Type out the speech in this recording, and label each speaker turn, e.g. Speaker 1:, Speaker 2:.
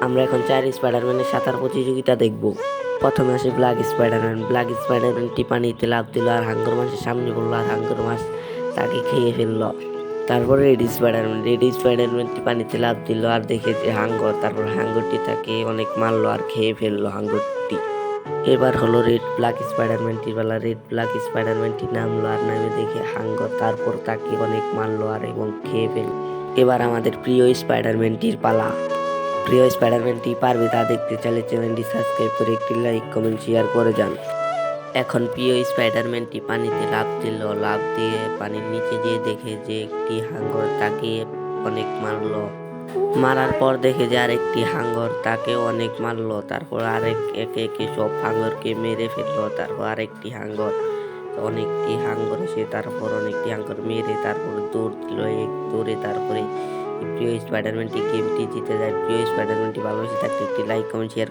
Speaker 1: আমরা এখন 4 স্পাইডারম্যানের সাঁতার প্রতিযোগিতা দেখব। প্রথমে আসে ব্ল্যাক স্পাইডারম্যান। ব্ল্যাক স্পাইডারম্যানটি পানিতে লাফ দিল আর হাঙ্গর মাছের সামনে পড়লো আর হাঙ্গর মাছ তাকে খেয়ে ফেললো। তারপরে রেড স্পাইডারম্যানটি পানিতে লাফ দিল আর দেখে যে হাঙ্গর, তারপর হাঙ্গরটি তাকে অনেক মারলো আর খেয়ে ফেললো হাঙ্গরটি। এবার হলো ব্ল্যাক স্পাইডারম্যানটির বেলা। ব্ল্যাক স্পাইডারম্যানটি নামলো আর নামে দেখে হাঙ্গর, তারপর তাকে অনেক মারলো আর এবং খেয়ে ফেললো। এবার আমাদের প্রিয় স্পাইডারম্যানটির পালা। প্রিয় স্পাইডারম্যানটি পারবে তা দেখতে চাইলে চ্যানেলটি সাবস্ক্রাইব করে একটি লাইক কমেন্ট শেয়ার করে যান। এখন প্রিয় স্পাইডারম্যানটি পানিতে লাফ দিল। লাফ দিয়ে পানির নিচে যেয়ে দেখে যে একটি হাঙ্গর তাকে অনেক মারলো। মারার পর দেখে যে আরেকটি হাঙ্গর তাকে অনেক মারলো। তারপর একে একে সব হাঙ্গরকে মেরে ফেললো। তারপর আরেকটি হাঙ্গর এসে তারপর অনেকটি হাঙ্গর মেরে তারপর দৌড় দিল। দৌড়ে তারপরে প্রিয় স্পাইডারম্যানটি গেমটি জিতে যায়। প্রিয় স্পাইডারম্যানটি ভালোবেসে থাকলে একটি লাইক কমেন্ট শেয়ার